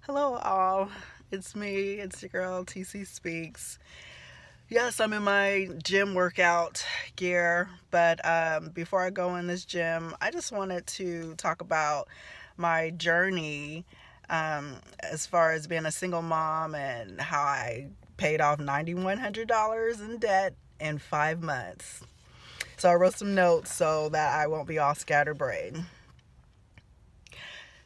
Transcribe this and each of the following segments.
Hello, all. It's me. It's your girl, TC Speaks. Yes, I'm in my gym workout gear, but before I go in this gym, I just wanted to talk about my journey as far as being a single mom and how I paid off $9,100 in debt in 5 months. So I wrote some notes so that I won't be all scatterbrained.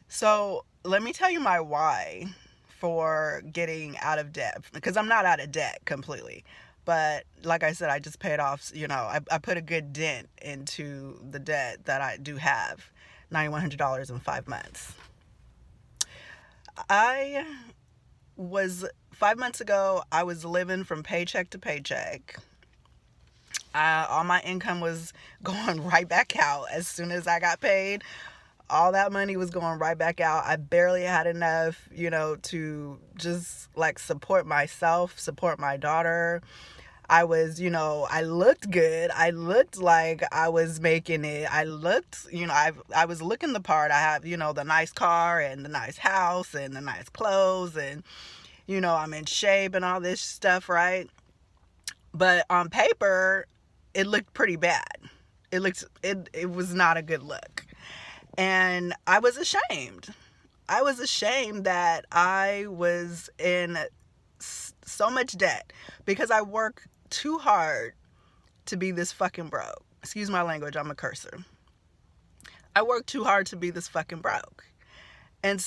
So let me tell you my why for getting out of debt, because I'm not out of debt completely. But like I said, I just paid off, I put a good dent into the debt that I do have, $9,100 in 5 months. I was, 5 months ago, I was living from paycheck to paycheck. All my income was going right back out as soon as I got paid. All that money was going right back out. I barely had enough, to just like support myself, support my daughter. I was, I looked good. I looked like I was making it. I looked, I was looking the part. I have, the nice car and the nice house and the nice clothes and, I'm in shape and all this stuff, right? But on paper, it looked pretty bad. It was not a good look. And I was ashamed. I was ashamed that I was in so much debt because I work too hard to be this fucking broke. Excuse my language, I'm a cursor. I work too hard to be this fucking broke. And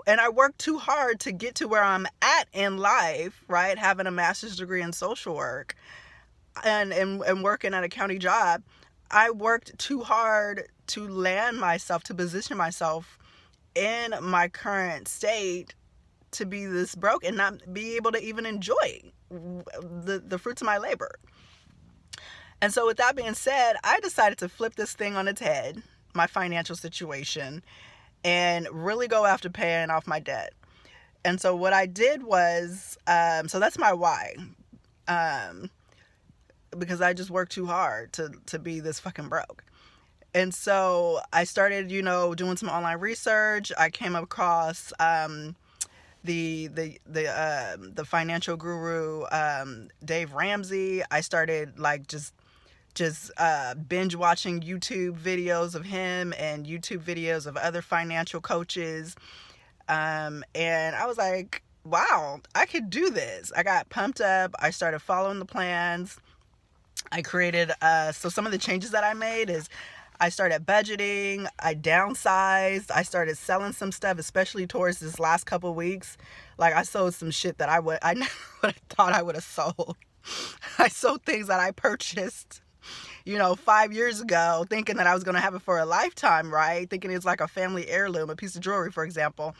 I work too hard to get to where I'm at in life, right? Having a master's degree in social work and working at a county job. I worked too hard to land myself, to position myself in my current state to be this broke and not be able to even enjoy the fruits of my labor. And so with that being said, I decided to flip this thing on its head, my financial situation, and really go after paying off my debt. And so what I did was, so that's my why. Because I just worked too hard to be this fucking broke. And so I started, doing some online research. I came across the financial guru Dave Ramsey. I started like just binge watching YouTube videos of him and YouTube videos of other financial coaches. And I was like, wow, I could do this. I got pumped up. I started following the plans. I created, so some of the changes that I made is I started budgeting, I downsized, I started selling some stuff, especially towards this last couple of weeks. Like I sold some shit that I never would have thought I would have sold. I sold things that I purchased, 5 years ago, thinking that I was going to have it for a lifetime, right? Thinking it's like a family heirloom, a piece of jewelry, for example.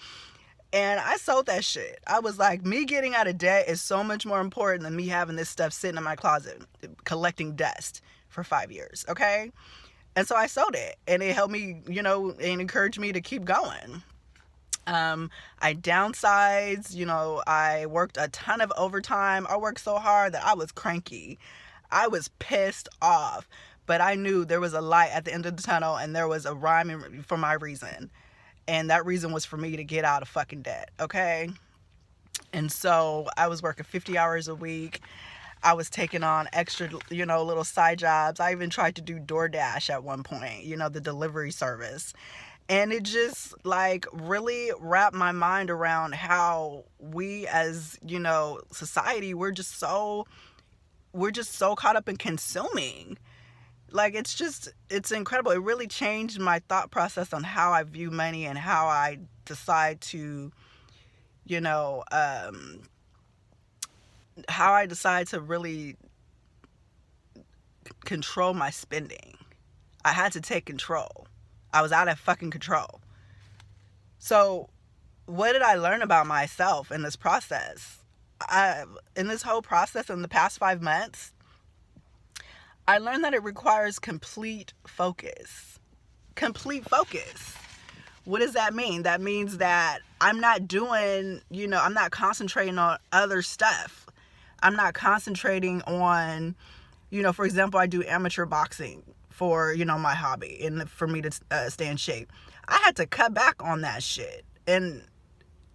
And I sold that shit. I was like, me getting out of debt is so much more important than me having this stuff sitting in my closet, collecting dust for 5 years, okay? And so I sold it, and it helped me, and encouraged me to keep going. I downsized, I worked a ton of overtime. I worked so hard that I was cranky. I was pissed off, but I knew there was a light at the end of the tunnel, and there was a rhyme for my reason. And that reason was for me to get out of fucking debt, okay? And so I was working 50 hours a week. I was taking on extra, little side jobs. I even tried to do DoorDash at one point, the delivery service. And it just like really wrapped my mind around how we as, society, we're just so caught up in consuming. Like it's incredible. It really changed my thought process on how I view money and how I decide to, how I decide to really control my spending. I had to take control. I was out of fucking control. So what did I learn about myself in this process? In this whole process in the past 5 months, I learned that it requires complete focus. Complete focus. What does that mean? That means that I'm not doing, I'm not concentrating on other stuff. I'm not concentrating on, for example, I do amateur boxing for, my hobby and for me to stay in shape. I had to cut back on that shit. And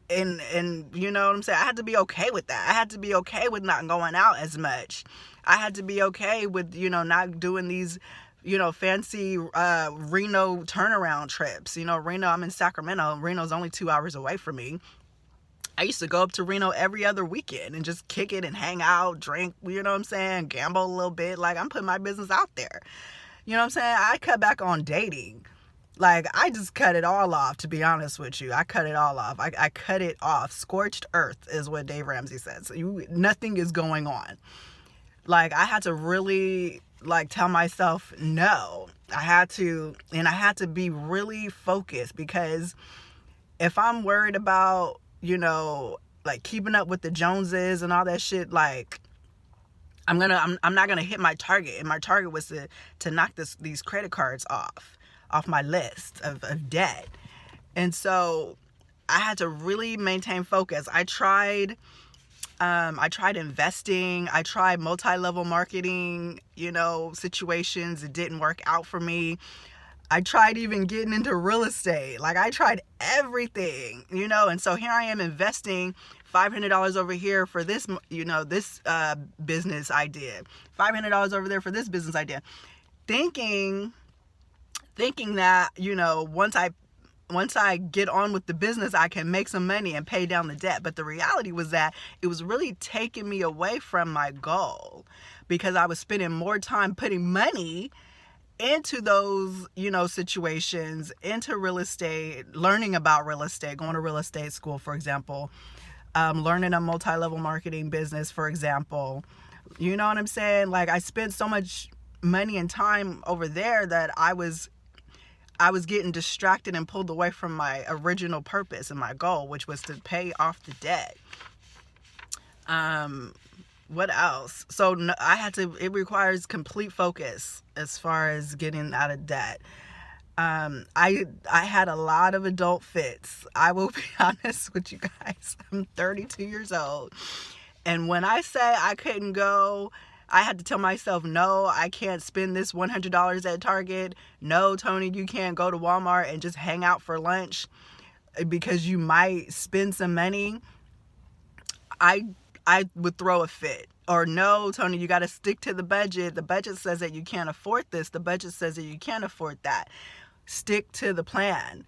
and you know what I'm saying? I had to be okay with that. I had to be okay with not going out as much. I had to be okay with, you know, not doing these, you know, fancy Reno turnaround trips. You know, Reno, I'm in Sacramento. Reno's only 2 hours away from me. I used to go up to Reno every other weekend and just kick it and hang out, drink, you know what I'm saying, gamble a little bit. Like, I'm putting my business out there. You know what I'm saying? I cut back on dating. Like, I just cut it all off, to be honest with you. I cut it all off. I cut it off. Scorched earth is what Dave Ramsey says. Nothing is going on. Like, I had to really, like, tell myself no. I had to be really focused, because if I'm worried about, you know, like, keeping up with the Joneses and all that shit, like, I'm not gonna hit my target. And my target was to knock these credit cards off my list of debt. And so I had to really maintain focus. I tried investing. I tried multi-level marketing, you know, situations. It didn't work out for me. I tried even getting into real estate. Like, I tried everything, you know, and so here I am investing $500 over here for this, you know, this business idea, $500 over there for this business idea, thinking that, you know, once I get on with the business, I can make some money and pay down the debt. But the reality was that it was really taking me away from my goal, because I was spending more time putting money into those, you know, situations, into real estate, learning about real estate, going to real estate school, for example, learning a multi-level marketing business, for example. You know what I'm saying? Like, I spent so much money and time over there that I was getting distracted and pulled away from my original purpose and my goal, which was to pay off the debt. What else? So it requires complete focus as far as getting out of debt. I had a lot of adult fits. I will be honest with you guys. I'm 32 years old. And when I say I couldn't go, I had to tell myself, no, I can't spend this $100 at Target. No, Tony, you can't go to Walmart and just hang out for lunch because you might spend some money. I would throw a fit. Or, no, Tony, you got to stick to the budget. The budget says that you can't afford this. The budget says that you can't afford that. Stick to the plan.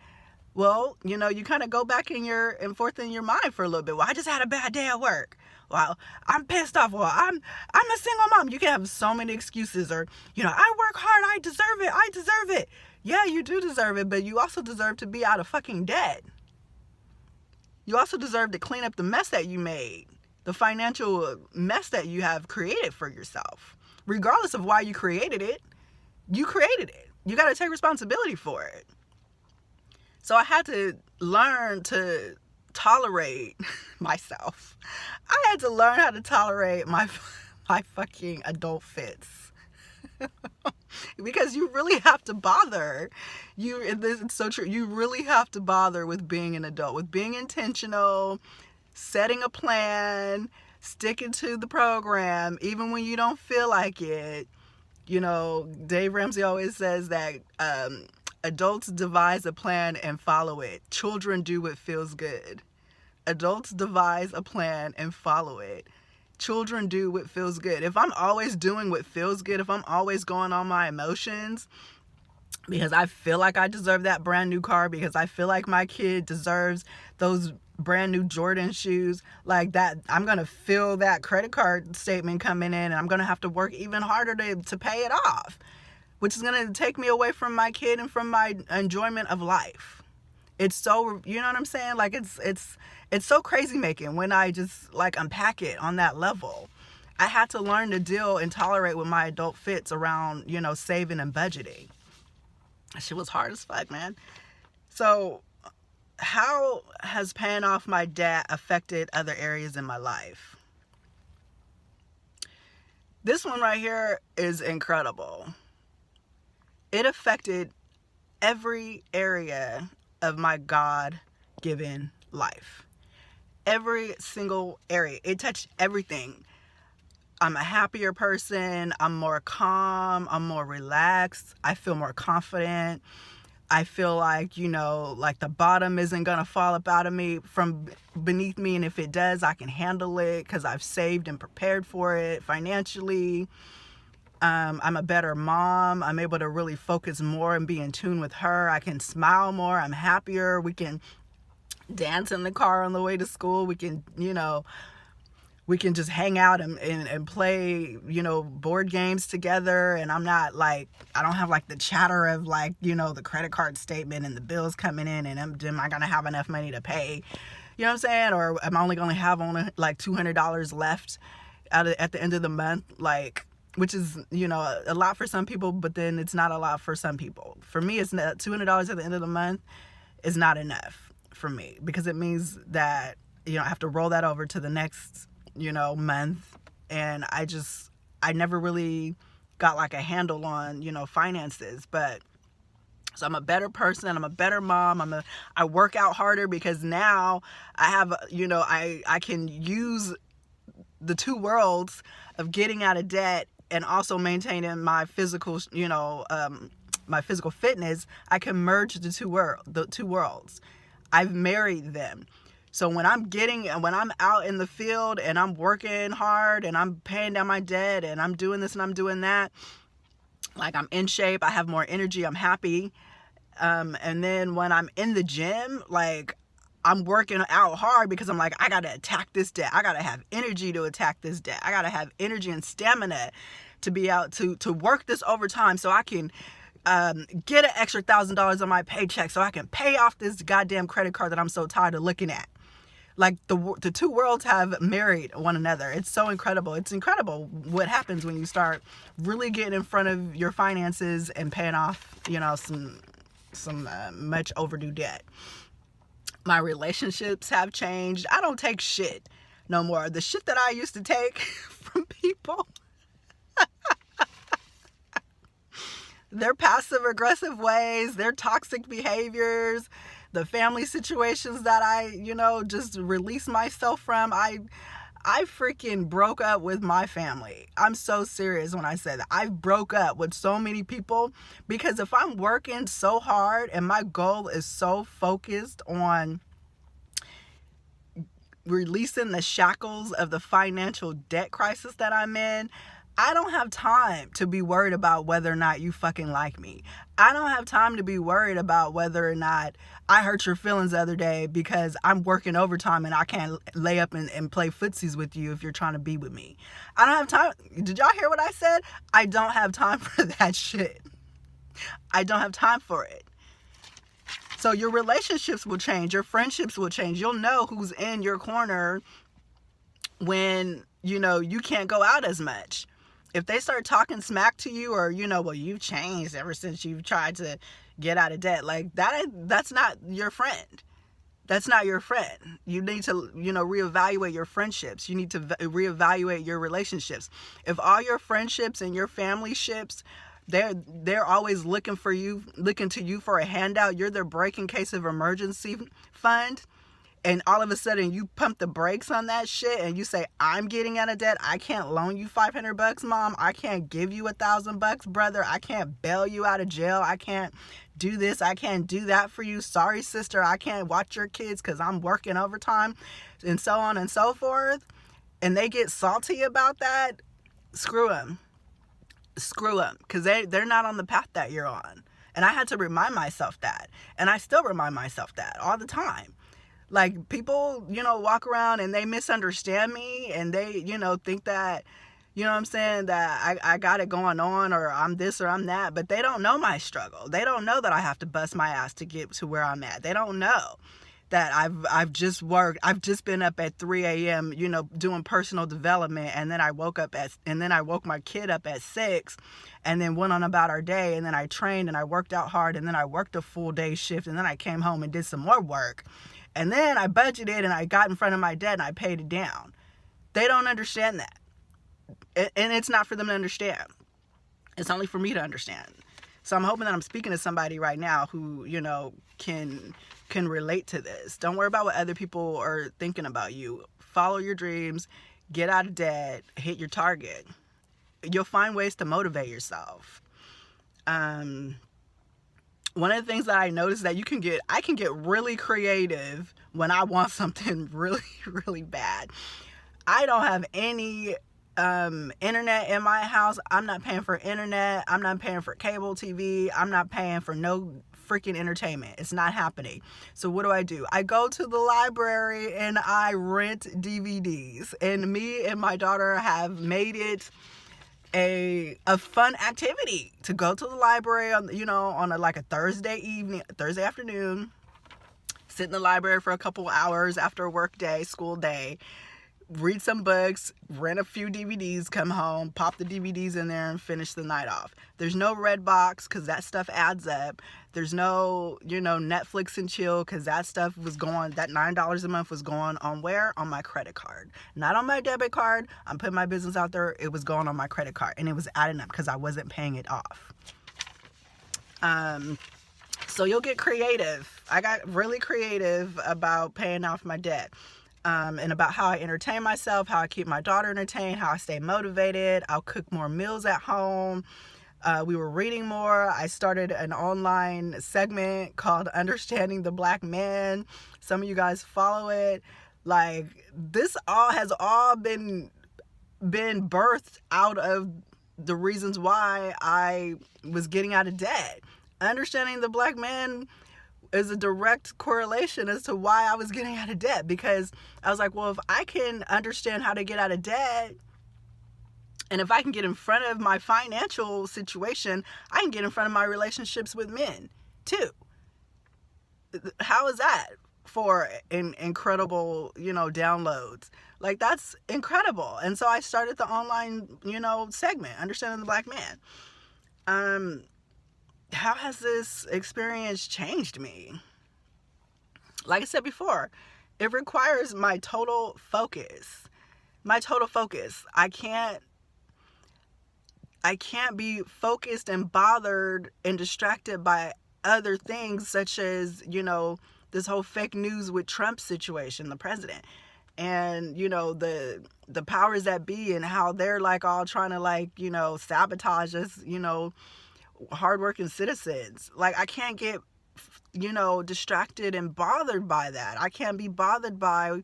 Well, you know, you kind of go back and forth in your mind for a little bit. Well, I just had a bad day at work. Well, I'm pissed off. Well, I'm a single mom. You can have so many excuses. Or, you know, I work hard. I deserve it. Yeah, you do deserve it, but you also deserve to be out of fucking debt. You also deserve to clean up the mess that you made, the financial mess that you have created for yourself. Regardless of why you created it, you created it. You got to take responsibility for it. So I had to learn to tolerate myself. I had to learn how to tolerate my fucking adult fits. Because you really have to bother. It's so true. You really have to bother with being an adult, with being intentional, setting a plan, sticking to the program, even when you don't feel like it. You know, Dave Ramsey always says that adults devise a plan and follow it. Children do what feels good. Adults devise a plan and follow it. Children do what feels good. If I'm always doing what feels good, if I'm always going on my emotions, because I feel like I deserve that brand new car, because I feel like my kid deserves those brand new Jordan shoes, like that, I'm going to feel that credit card statement coming in, and I'm going to have to work even harder to pay it off, which is going to take me away from my kid and from my enjoyment of life. It's so, you know what I'm saying? Like, it's so crazy making when I just, like, unpack it on that level. I had to learn to deal and tolerate with my adult fits around, you know, saving and budgeting. That shit was hard as fuck, man. So how has paying off my debt affected other areas in my life? This one right here is incredible. It affected every area of my God-given life. Every single area. It touched everything. I'm a happier person. I'm more calm. I'm more relaxed. I feel more confident. I feel like, you know, like the bottom isn't going to fall up out of me from beneath me. And if it does, I can handle it because I've saved and prepared for it financially. I'm a better mom. I'm able to really focus more and be in tune with her. I can smile more. I'm happier. We can dance in the car on the way to school. We can, you know, we can just hang out and play, you know, board games together. And I'm not like, I don't have like the chatter of like, you know, the credit card statement and the bills coming in and am I going to have enough money to pay? You know what I'm saying? Or am I only going to have like $200 left at the end of the month? Like, which is, you know, a lot for some people, but then it's not a lot for some people. For me, it's not $200 at the end of the month is not enough for me because it means that, you know, I have to roll that over to the next, you know, month. And I never really got like a handle on, you know, finances. But so I'm a better person. I'm a better mom. I work out harder because now I have, you know, I can use the two worlds of getting out of debt and also maintaining my physical, you know, my physical fitness. I can merge the two worlds. I've married them. So when I'm out in the field and I'm working hard and I'm paying down my debt and I'm doing this and I'm doing that, like I'm in shape, I have more energy, I'm happy. And then when I'm in the gym, like I'm working out hard because I'm like, I got to attack this debt. I got to have energy to attack this debt. I got to have energy and stamina to be out to work this overtime so I can get an extra $1,000 on my paycheck so I can pay off this goddamn credit card that I'm so tired of looking at. Like the two worlds have married one another. It's so incredible. It's incredible what happens when you start really getting in front of your finances and paying off, you know, some much overdue debt. My relationships have changed. I don't take shit no more. The shit that I used to take from people, their passive aggressive ways, their toxic behaviors, the family situations that I, you know, just release myself from. I freaking broke up with my family. I'm so serious when I say that. I broke up with so many people because if I'm working so hard and my goal is so focused on releasing the shackles of the financial debt crisis that I'm in, I don't have time to be worried about whether or not you fucking like me. I don't have time to be worried about whether or not I hurt your feelings the other day because I'm working overtime and I can't lay up and play footsies with you if you're trying to be with me. I don't have time. Did y'all hear what I said? I don't have time for that shit. I don't have time for it. So your relationships will change. Your friendships will change. You'll know who's in your corner when, you know, you can't go out as much. If they start talking smack to you or, you know, well, you've changed ever since you've tried to get out of debt, like that's not your friend. That's not your friend. You need to, you know, reevaluate your friendships. You need to reevaluate your relationships. If all your friendships and your family ships, they're always looking to you for a handout, you're their break in case of emergency fund, and all of a sudden you pump the brakes on that shit and you say, I'm getting out of debt. I can't loan you $500, mom. I can't give you $1,000, brother. I can't bail you out of jail. I can't do this. I can't do that for you. Sorry, sister. I can't watch your kids because I'm working overtime, and so on and so forth. And they get salty about that. Screw them. Screw them. Because they're not on the path that you're on. And I had to remind myself that. And I still remind myself that all the time. Like, people, you know, walk around and they misunderstand me and they, you know, think that, you know what I'm saying, that I got it going on or I'm this or I'm that, but they don't know my struggle. They don't know that I have to bust my ass to get to where I'm at. They don't know that I've just been up at 3 a.m., you know, doing personal development, and then I woke my kid up at 6 and then went on about our day, and then I trained and I worked out hard, and then I worked a full day shift, and then I came home and did some more work. And then I budgeted and I got in front of my debt and I paid it down. They don't understand that. And it's not for them to understand. It's only for me to understand. So I'm hoping that I'm speaking to somebody right now who, you know, can relate to this. Don't worry about what other people are thinking about you. Follow your dreams, get out of debt, hit your target. You'll find ways to motivate yourself. one of the things that I noticed that I can get really creative when I want something really, really bad. I don't have any internet in my house. I'm not paying for internet. I'm not paying for cable TV. I'm not paying for no freaking entertainment. It's not happening. So what do? I go to the library and I rent DVDs. And me and my daughter have made it a fun activity to go to the library on, like a Thursday afternoon, sit in the library for a couple hours after a work day, school day, read some books, rent a few DVDs, come home, pop the DVDs in there, and finish the night off. There's no Redbox because that stuff adds up. There's no, Netflix and chill because that stuff was going, that $9 a month was going on where? On my credit card. Not on my debit card. I'm putting my business out there. It was going on my credit card, and it was adding up because I wasn't paying it off. So you'll get creative. I got really creative about paying off my debt. And about how I entertain myself, how I keep my daughter entertained, how I stay motivated. I'll cook more meals at home. We were reading more. I started an online segment called Understanding the Black Man. Some of you guys follow it. Like, this has all been birthed out of the reasons why I was getting out of debt. Understanding the Black Man is a direct correlation as to why I was getting out of debt, because I was like, well, if I can understand how to get out of debt, and if I can get in front of my financial situation, I can get in front of my relationships with men too. How is that for incredible, downloads? Like, that's incredible. And so I started the online, segment, Understanding the Black Man. How has this experience changed me? Like I said before, it requires my total focus. I can't be focused and bothered and distracted by other things, such as, this whole fake news with Trump situation, the president, and, the powers that be, and how they're like all trying to sabotage us, hardworking citizens. Like, I can't get, distracted and bothered by that. I can't be bothered by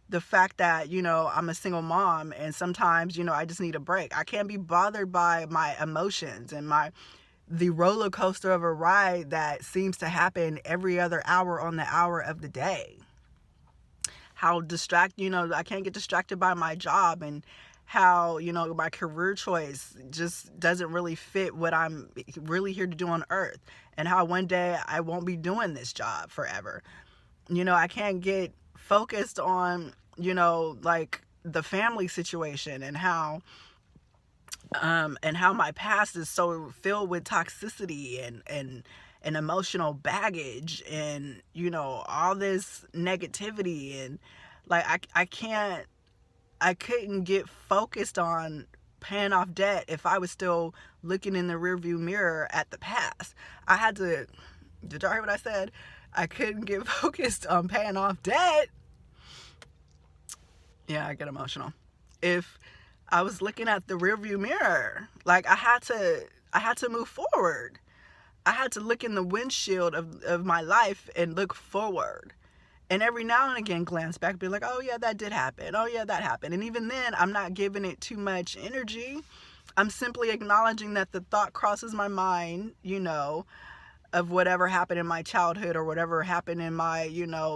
the fact that, I'm a single mom and sometimes, I just need a break. I can't be bothered by my emotions and the roller coaster of a ride that seems to happen every other hour on the hour of the day. How I can't get distracted by my job, and how, my career choice just doesn't really fit what I'm really here to do on earth, and how one day I won't be doing this job forever. I can't get focused on, the family situation, and how my past is so filled with toxicity and emotional baggage, and, all this negativity, and I couldn't get focused on paying off debt if I was still looking in the rearview mirror at the past. Did y'all hear what I said? I couldn't get focused on paying off debt. Yeah, I get emotional. If I was looking at the rearview mirror, like, I had to move forward. I had to look in the windshield of my life and look forward. And every now and again, glance back, be like, oh yeah, that did happen. Oh yeah, that happened. And even then, I'm not giving it too much energy. I'm simply acknowledging that the thought crosses my mind, of whatever happened in my childhood or whatever happened in my,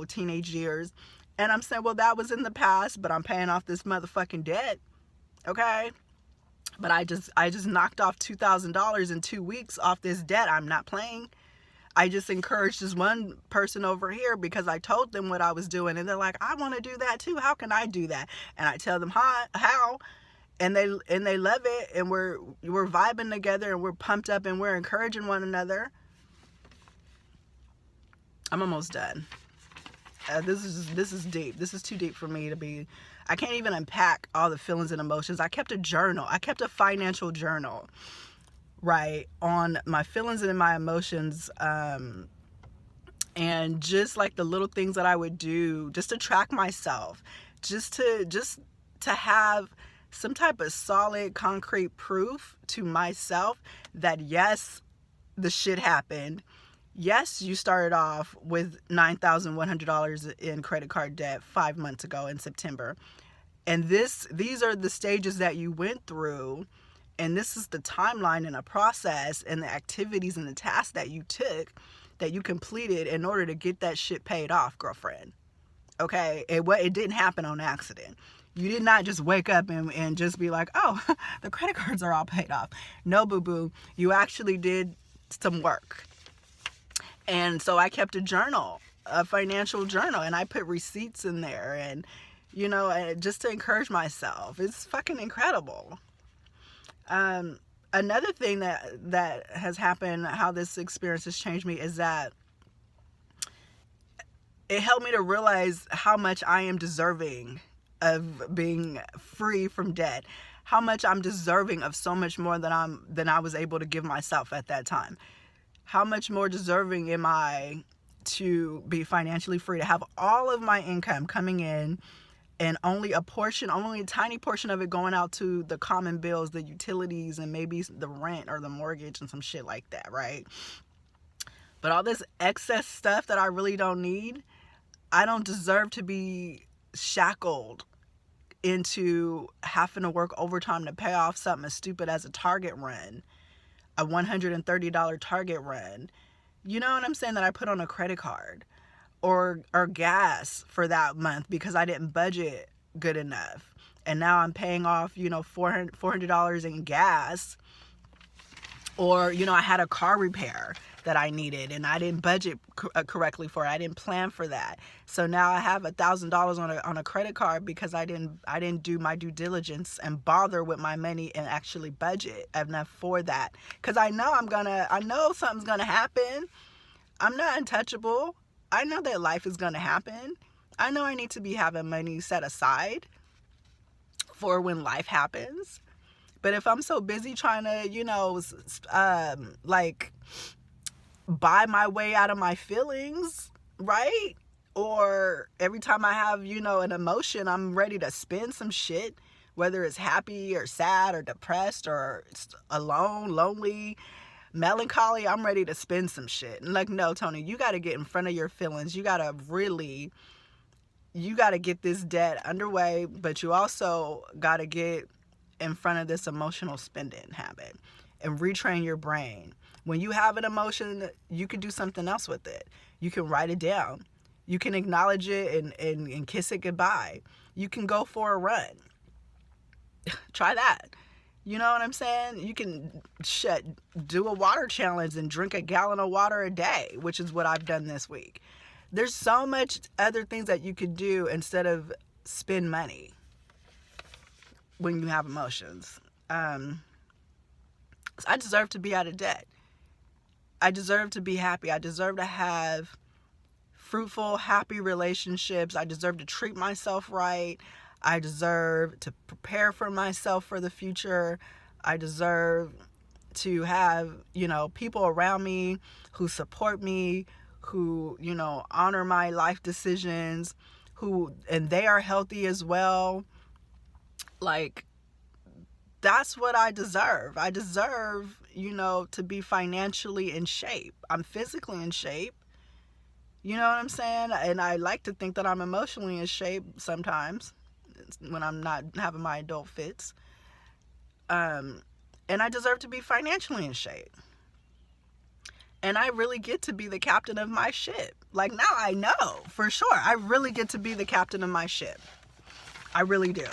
teenage years. And I'm saying, well, that was in the past, but I'm paying off this motherfucking debt. Okay? But I just knocked off $2,000 in 2 weeks off this debt. I'm not playing. I just encouraged this one person over here because I told them what I was doing, and they're like, I want to do that too. How can I do that? And I tell them how, and they love it, and we're vibing together, and we're pumped up, and we're encouraging one another. I'm almost done. This is deep. This is too deep for me to be. I can't even unpack all the feelings and emotions. I kept a journal. I kept a financial journal, right, on my feelings and my emotions, and just like the little things that I would do just to track myself, just to have some type of solid, concrete proof to myself that yes, the shit happened. Yes, you started off with $9,100 in credit card debt 5 months ago in September. And these are the stages that you went through, and this is the timeline and a process and the activities and the tasks that you took, that you completed in order to get that shit paid off, girlfriend. Okay? It didn't happen on accident. You did not just wake up and just be like, oh, the credit cards are all paid off. No, boo-boo. You actually did some work. And so I kept a journal, a financial journal, and I put receipts in there, and, you know, just to encourage myself. It's fucking incredible. Another thing that has happened, how this experience has changed me, is that it helped me to realize how much I am deserving of being free from debt, how much I'm deserving of so much more than I was able to give myself at that time. How much more deserving am I to be financially free, to have all of my income coming in and only a tiny portion of it going out to the common bills, the utilities, and maybe the rent or the mortgage and some shit like that, right? But all this excess stuff that I really don't need, I don't deserve to be shackled into having to work overtime to pay off something as stupid as a Target run, a $130 Target run, you know what I'm saying, that I put on a credit card, or gas for that month because I didn't budget good enough. And now I'm paying off, you know, $400 in gas. Or, you know, I had a car repair that I needed and I didn't budget correctly for it. I didn't plan for that. So now I have $1,000 on a credit card because I didn't do my due diligence and bother with my money and actually budget enough for that. Because I know something's gonna happen. I'm not untouchable. I know that life is gonna happen. I know I need to be having money set aside for when life happens. But if I'm so busy trying to, you know, like buy my way out of my feelings, right? Or every time I have, you know, an emotion, I'm ready to spend some shit, whether it's happy or sad or depressed or alone, lonely, melancholy, I'm ready to spend some shit. And like, no, Tony, you got to get in front of your feelings. You got to get this debt underway, but you also got to get in front of this emotional spending habit and retrain your brain. When you have an emotion, you can do something else with it. You can write it down. You can acknowledge it and kiss it goodbye. You can go for a run. Try that. You know what I'm saying? You can do a water challenge and drink a gallon of water a day, which is what I've done this week. There's so much other things that you could do instead of spend money when you have emotions. I deserve to be out of debt. I deserve to be happy. I deserve to have fruitful, happy relationships. I deserve to treat myself right. I deserve to prepare for myself for the future. I deserve to have, you know, people around me who support me, who, you know, honor my life decisions, and they are healthy as well. Like, that's what I deserve. I deserve, you know, to be financially in shape. I'm physically in shape. You know what I'm saying? And I like to think that I'm emotionally in shape sometimes when I'm not having my adult fits. And I deserve to be financially in shape. And I really get to be the captain of my ship. Like, now I know for sure. I really get to be the captain of my ship. I really do.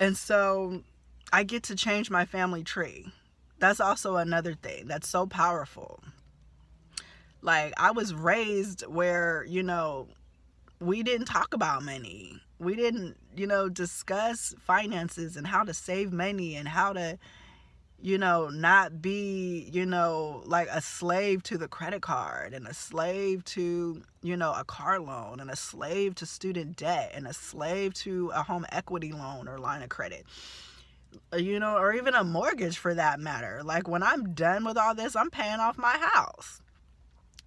And so I get to change my family tree. That's also another thing that's so powerful. Like, I was raised where, you know, we didn't talk about money. We didn't, you know, discuss finances and how to save money and how to, you know, not be, you know, like a slave to the credit card and a slave to, you know, a car loan and a slave to student debt and a slave to a home equity loan or line of credit, you know, or even a mortgage for that matter. Like, when I'm done with all this, I'm paying off my house.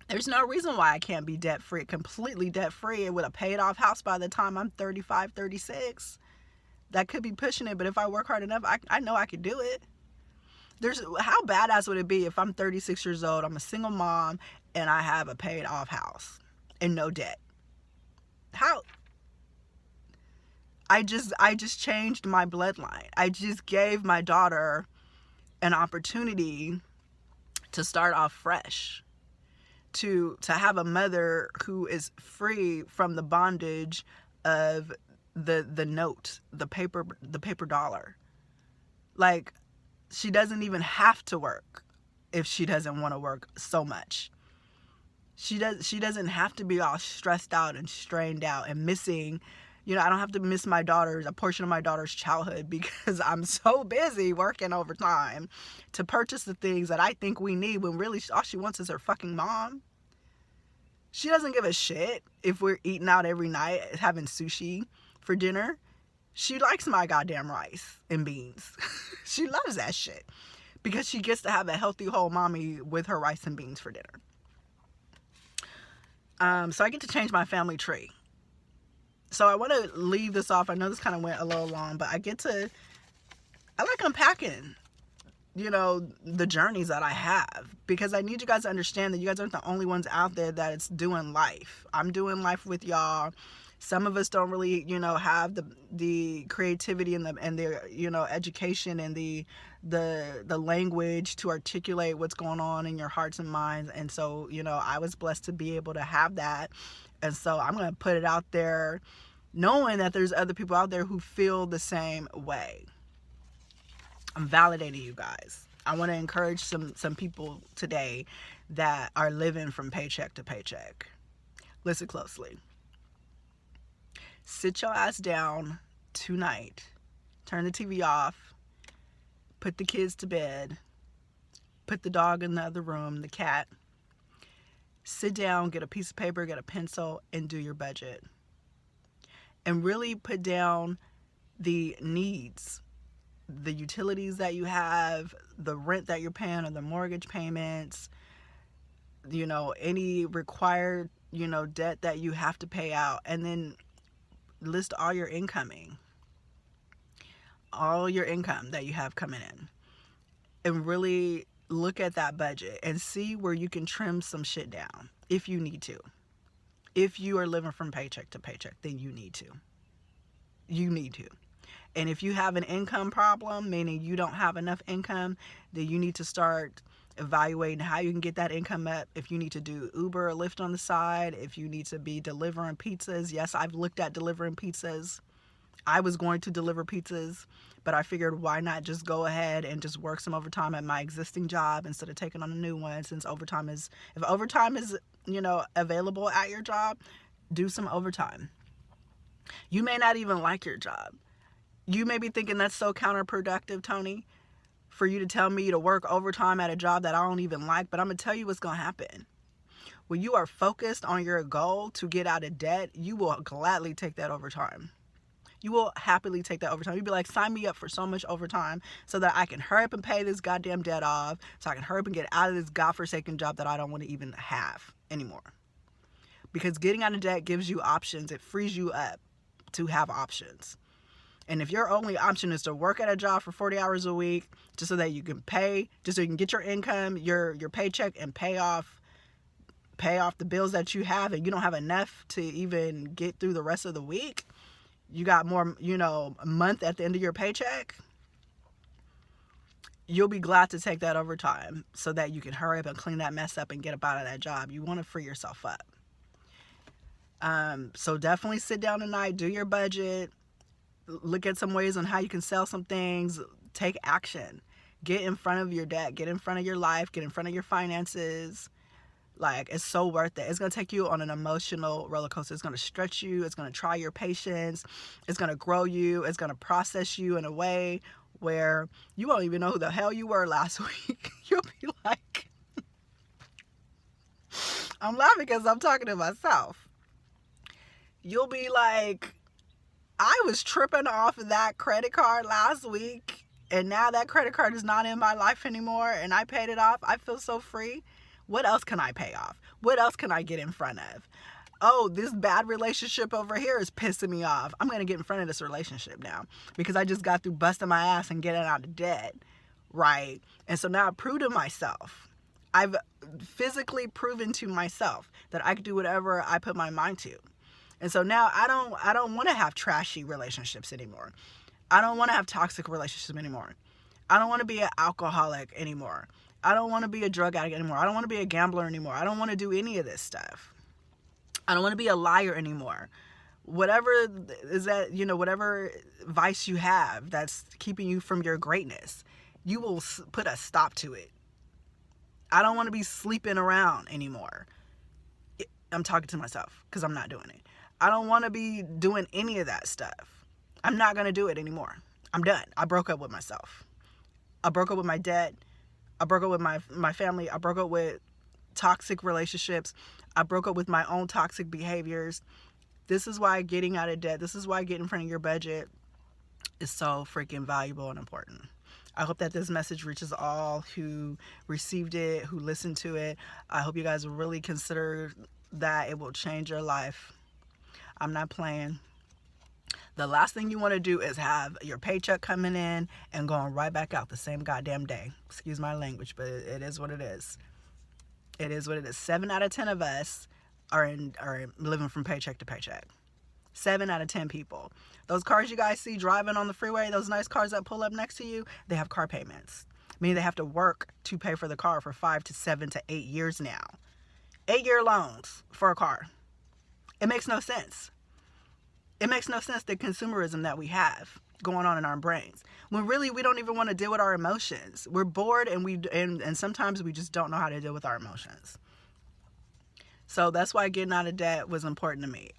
There's no reason why I can't be debt-free, completely debt-free, with a paid-off house by the time I'm 35, 36. That could be pushing it, but if I work hard enough, I know I could do it. How badass would it be if I'm 36 years old, I'm a single mom, and I have a paid off house and no debt? How? I just changed my bloodline. I just gave my daughter an opportunity to start off fresh, to have a mother who is free from the bondage of the note, the paper dollar. Like, she doesn't even have to work if she doesn't want to work so much. She doesn't have to be all stressed out and strained out and missing, I don't have to miss a portion of my daughter's childhood because I'm so busy working overtime to purchase the things that I think we need when really all she wants is her fucking mom. She doesn't give a shit if we're eating out every night, having sushi for dinner. She likes my goddamn rice and beans. She loves that shit because she gets to have a healthy, whole mommy with her rice and beans for dinner. So I get to change my family tree. So I want to leave this off. I know this kind of went a little long, but I like unpacking, the journeys that I have, because I need you guys to understand that you guys aren't the only ones out there that it's doing life. I'm doing life with y'all. Some of us don't really, have the creativity and the education and the language to articulate what's going on in your hearts and minds. And so, I was blessed to be able to have that. And so I'm going to put it out there knowing that there's other people out there who feel the same way. I'm validating you guys. I want to encourage some people today that are living from paycheck to paycheck. Listen closely. Sit your ass down tonight. Turn the TV off. Put the kids to bed. Put the dog in the other room, the cat. Sit down, get a piece of paper, get a pencil, and do your budget. And really put down the needs, the utilities that you have, the rent that you're paying or the mortgage payments, any required, debt that you have to pay out. And then list all your income that you have coming in, and really look at that budget and see where you can trim some shit down if you need to. If you are living from paycheck to paycheck, then you need to. And if you have an income problem, meaning you don't have enough income, then you need to start evaluating how you can get that income up. If you need to do Uber or Lyft on the side, if you need to be delivering pizzas. Yes, I've looked at delivering pizzas. I was going to deliver pizzas, but I figured why not just go ahead and just work some overtime at my existing job instead of taking on a new one, since if overtime is, available at your job, do some overtime. You may not even like your job. You may be thinking that's so counterproductive, Tony, for you to tell me to work overtime at a job that I don't even like, but I'm going to tell you what's going to happen. When you are focused on your goal to get out of debt, you will gladly take that overtime. You will happily take that overtime. You'll be like, sign me up for so much overtime so that I can hurry up and pay this goddamn debt off, so I can hurry up and get out of this godforsaken job that I don't want to even have anymore. Because getting out of debt gives you options. It frees you up to have options. And if your only option is to work at a job for 40 hours a week just so that you can just so you can get your income, your paycheck, and pay off the bills that you have, and you don't have enough to even get through the rest of the week, you got more, a month at the end of your paycheck, you'll be glad to take that overtime so that you can hurry up and clean that mess up and get up out of that job. You want to free yourself up. So definitely sit down tonight, do your budget, look at some ways on how you can sell some things, take action, get in front of your debt, get in front of your life, get in front of your finances. Like, it's so worth it. It's going to take you on an emotional roller coaster. It's going to stretch you. It's going to try your patience. It's going to grow you. It's going to process you in a way where you won't even know who the hell you were last week. You'll be like, I'm laughing because I'm talking to myself. You'll be like, I was tripping off of that credit card last week, and now that credit card is not in my life anymore, and I paid it off. I feel so free. What else can I pay off? What else can I get in front of? Oh, this bad relationship over here is pissing me off. I'm going to get in front of this relationship now because I just got through busting my ass and getting out of debt. right? And so now I've proved to myself, I've physically proven to myself that I can do whatever I put my mind to. And so now I don't want to have trashy relationships anymore. I don't want to have toxic relationships anymore. I don't want to be an alcoholic anymore. I don't want to be a drug addict anymore. I don't want to be a gambler anymore. I don't want to do any of this stuff. I don't want to be a liar anymore. Whatever is that, whatever vice you have that's keeping you from your greatness, you will put a stop to it. I don't want to be sleeping around anymore. I'm talking to myself because I'm not doing it. I don't want to be doing any of that stuff. I'm not going to do it anymore. I'm done. I broke up with myself. I broke up with my debt. I broke up with my family. I broke up with toxic relationships. I broke up with my own toxic behaviors. This is why getting out of debt, this is why getting in front of your budget is so freaking valuable and important. I hope that this message reaches all who received it, who listened to it. I hope you guys will really consider that. It will change your life. I'm not playing. The last thing you want to do is have your paycheck coming in and going right back out the same goddamn day. Excuse my language, but it is what it is. It is what it is. 7 out of 10 of us are living from paycheck to paycheck. 7 out of 10 people. Those cars you guys see driving on the freeway, those nice cars that pull up next to you, they have car payments. Meaning they have to work to pay for the car for 5 to 7 to 8 years now. 8-year loans for a car. It makes no sense. It makes no sense, the consumerism that we have going on in our brains, when really we don't even want to deal with our emotions. We're bored and sometimes we just don't know how to deal with our emotions. So that's why getting out of debt was important to me.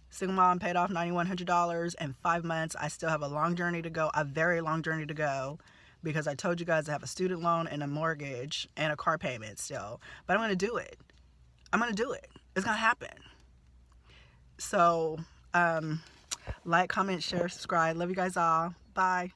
Single mom, paid off $9,100 in 5 months. I still have a long journey to go, a very long journey to go, because I told you guys I have a student loan and a mortgage and a car payment still. But I'm going to do it. I'm going to do it. It's going to happen. So, like, comment, share, subscribe. Love you guys all. Bye.